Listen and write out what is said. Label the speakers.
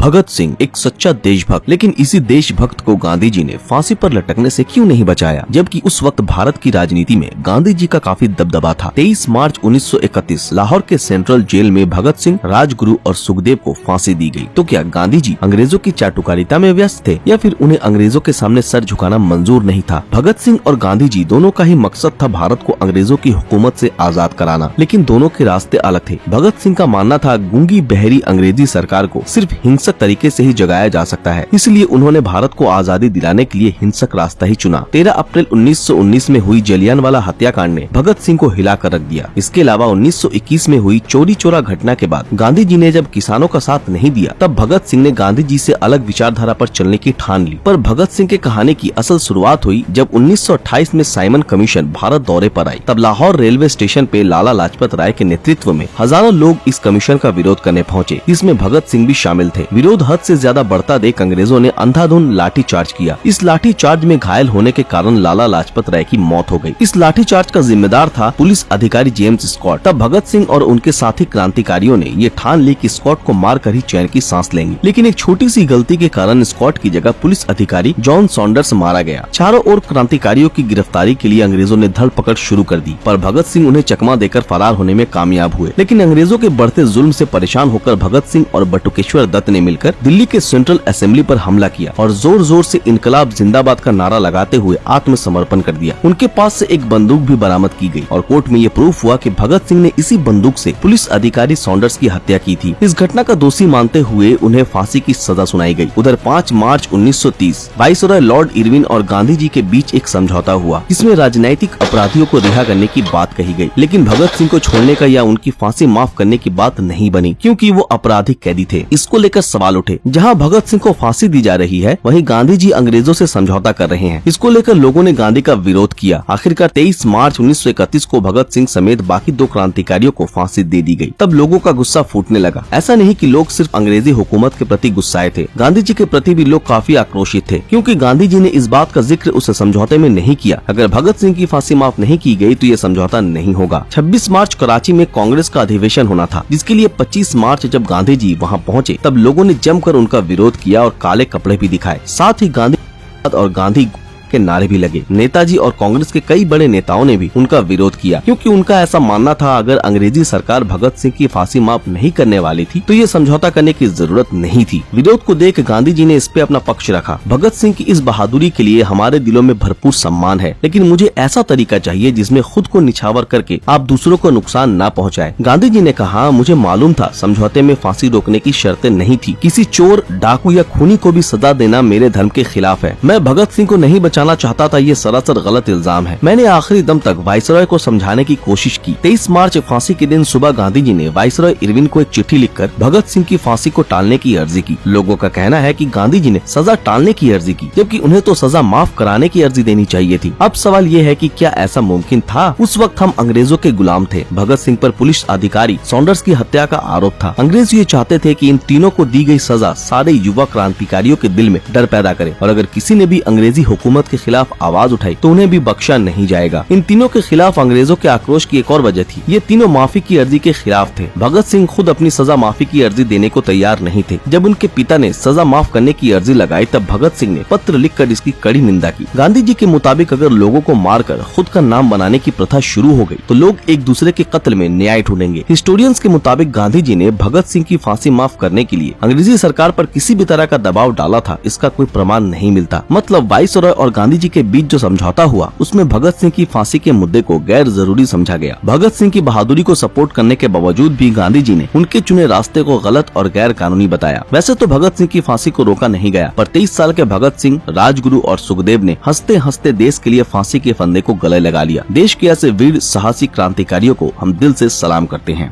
Speaker 1: भगत सिंह एक सच्चा देशभक्त, लेकिन इसी देशभक्त को गांधी जी ने फांसी पर लटकने से क्यों नहीं बचाया, जबकि उस वक्त भारत की राजनीति में गांधी जी का काफी दबदबा था। 23 मार्च 1931 लाहौर के सेंट्रल जेल में भगत सिंह, राजगुरु और सुखदेव को फांसी दी गई। तो क्या गांधी जी अंग्रेजों की चाटुकारिता में व्यस्त थे या फिर उन्हें अंग्रेजों के सामने सर झुकाना मंजूर नहीं था? भगत सिंह और गांधी जी दोनों का ही मकसद था भारत को अंग्रेजों की हुकूमत से आजाद कराना, लेकिन दोनों के रास्ते अलग थे। भगत सिंह का मानना था गूंगी बहरी अंग्रेजी सरकार को सिर्फ हिंसक तरीके से ही जगाया जा सकता है, इसलिए उन्होंने भारत को आजादी दिलाने के लिए हिंसक रास्ता ही चुना। 13 अप्रैल 1919 में हुई जलियांवाला हत्याकांड ने भगत सिंह को हिला कर रख दिया। इसके अलावा 1921 में हुई चोरी चोरा घटना के बाद गांधी जी ने जब किसानों का साथ नहीं दिया, तब भगत सिंह ने गांधी जी से अलग विचारधारा पर चलने की ठान ली। पर भगत सिंह के कहानी की असल शुरुआत हुई जब 1928 में साइमन कमीशन भारत दौरे पर आई। तब लाहौर रेलवे स्टेशन पे लाला लाजपत राय के नेतृत्व में हजारों लोग इस कमीशन का विरोध करने पहुंचे, जिसमें भगत सिंह भी शामिल थे। विरोध हद से ज्यादा बढ़ता देख अंग्रेजों ने अंधाधुंध लाठी चार्ज किया। इस लाठी चार्ज में घायल होने के कारण लाला लाजपत राय की मौत हो गई। इस लाठी चार्ज का जिम्मेदार था पुलिस अधिकारी जेम्स स्कॉट। तब भगत सिंह और उनके साथी क्रांतिकारियों ने ये ठान ली कि स्कॉट को मार कर ही चैन की सांस लेंगे, लेकिन एक छोटी सी गलती के कारण स्कॉट की जगह पुलिस अधिकारी जॉन सॉन्डर्स मारा गया। चारों ओर क्रांतिकारियों की गिरफ्तारी के लिए अंग्रेजों ने धरपकड़ शुरू कर दी, पर भगत सिंह उन्हें चकमा देकर फरार होने में कामयाब हुए। लेकिन अंग्रेजों के बढ़ते जुल्म से परेशान होकर भगत सिंह और बटुकेश्वर दत्त ने मिलकर दिल्ली के सेंट्रल असेंबली पर हमला किया और जोर जोर से इनकलाब जिंदाबाद का नारा लगाते हुए आत्मसमर्पण कर दिया। उनके पास से एक बंदूक भी बरामद की गई और कोर्ट में ये प्रूफ हुआ कि भगत सिंह ने इसी बंदूक से पुलिस अधिकारी सॉन्डर्स की हत्या की थी। इस घटना का दोषी मानते हुए उन्हें फांसी की सजा सुनाई गई। उधर 5 मार्च 1930 वाइसरॉय लॉर्ड इरविन और गांधी जी के बीच एक समझौता हुआ, जिसमें राजनीतिक अपराधियों को रिहा करने की बात कही गई, लेकिन भगत सिंह को छोड़ने का या उनकी फांसी माफ करने की बात नहीं बनी, क्योंकि वो आपराधिक कैदी थे। इसको लेकर सवाल उठे। जहां भगत सिंह को फांसी दी जा रही है, वहीं गांधी जी अंग्रेजों से समझौता कर रहे हैं। इसको लेकर लोगों ने गांधी का विरोध किया। आखिरकार 23 मार्च 1931 को भगत सिंह समेत बाकी 2 क्रांतिकारियों को फांसी दे दी गई। तब लोगों का गुस्सा फूटने लगा। ऐसा नहीं कि लोग सिर्फ अंग्रेजी हुकूमत के प्रति गुस्साए थे, गांधी जी के प्रति भी लोग काफी आक्रोशित थे, क्योंकि गांधी जी ने इस बात का जिक्र उस समझौते में नहीं किया। अगर भगत सिंह की फांसी माफ नहीं की गई तो ये समझौता नहीं होगा। 26 मार्च कराची में कांग्रेस का अधिवेशन होना था, जिसके लिए 25 मार्च जब गांधी जी वहां पहुंचे, तब लोगों ने जमकर उनका विरोध किया और काले कपड़े भी दिखाए। साथ ही गांधी के नारे भी लगे। नेताजी और कांग्रेस के कई बड़े नेताओं ने भी उनका विरोध किया, क्योंकि उनका ऐसा मानना था अगर अंग्रेजी सरकार भगत सिंह की फांसी माफ नहीं करने वाली थी तो ये समझौता करने की जरूरत नहीं थी। विरोध को देख गांधी जी ने इस पे अपना पक्ष रखा। भगत सिंह की इस बहादुरी के लिए हमारे दिलों में भरपूर सम्मान है, लेकिन मुझे ऐसा तरीका चाहिए जिसमें खुद को निछावर करके आप दूसरों को नुकसान न पहुँचाए। गांधी जी ने कहा, मुझे मालूम था समझौते में फांसी रोकने की शर्तें नहीं थी। किसी चोर, डाकू या खूनी को भी सजा देना मेरे धर्म के खिलाफ है। मैं भगत सिंह को नहीं बचाना चाहता था, ये सरासर गलत इल्जाम है। मैंने आखिरी दम तक वाइसरॉय को समझाने की कोशिश की। 23 मार्च फांसी के दिन सुबह गांधी जी ने वाइसरॉय इरविन को एक चिट्ठी लिखकर भगत सिंह की फांसी को टालने की अर्जी की। लोगों का कहना है कि गांधी जी ने सजा टालने की अर्जी की, जबकि उन्हें तो सजा माफ कराने की अर्जी देनी चाहिए थी। अब सवाल ये है कि क्या ऐसा मुमकिन था? उस वक्त हम अंग्रेजों के गुलाम थे। भगत सिंह पर पुलिस अधिकारी सॉन्डर्स की हत्या का आरोप था। अंग्रेज ये चाहते थे कि इन तीनों को दी गई सजा सारे युवा क्रांतिकारियों के दिल में डर पैदा करे, और अगर किसी ने भी अंग्रेजी हुकूमत के खिलाफ आवाज उठाई तो उन्हें भी बख्शा नहीं जाएगा। इन तीनों के खिलाफ अंग्रेजों के आक्रोश की एक और वजह थी, ये तीनों माफी की अर्जी के खिलाफ थे। भगत सिंह खुद अपनी सजा माफी की अर्जी देने को तैयार नहीं थे। जब उनके पिता ने सजा माफ करने की अर्जी लगाई, तब भगत सिंह ने पत्र लिखकर इसकी कड़ी निंदा की। गांधी जी के मुताबिक अगर लोगों को मारकर खुद का नाम बनाने की प्रथा शुरू हो गई तो लोग एक दूसरे के कत्ल में न्याय ढूंढेंगे। हिस्टोरियंस के मुताबिक गांधी जी ने भगत सिंह की फांसी माफ करने के लिए अंग्रेजी सरकार पर किसी भी तरह का दबाव डाला था, इसका कोई प्रमाण नहीं मिलता। मतलब वाइसरॉय और गांधी जी के बीच जो समझौता हुआ उसमें भगत सिंह की फांसी के मुद्दे को गैर जरूरी समझा गया। भगत सिंह की बहादुरी को सपोर्ट करने के बावजूद भी गांधी जी ने उनके चुने रास्ते को गलत और गैर कानूनी बताया। वैसे तो भगत सिंह की फांसी को रोका नहीं गया, पर 23 साल के भगत सिंह, राजगुरु और सुखदेव ने हंसते हंसते देश के लिए फांसी के फंदे को गले लगा लिया। देश के ऐसे वीर साहसी क्रांतिकारियों को हम दिल से सलाम करते हैं।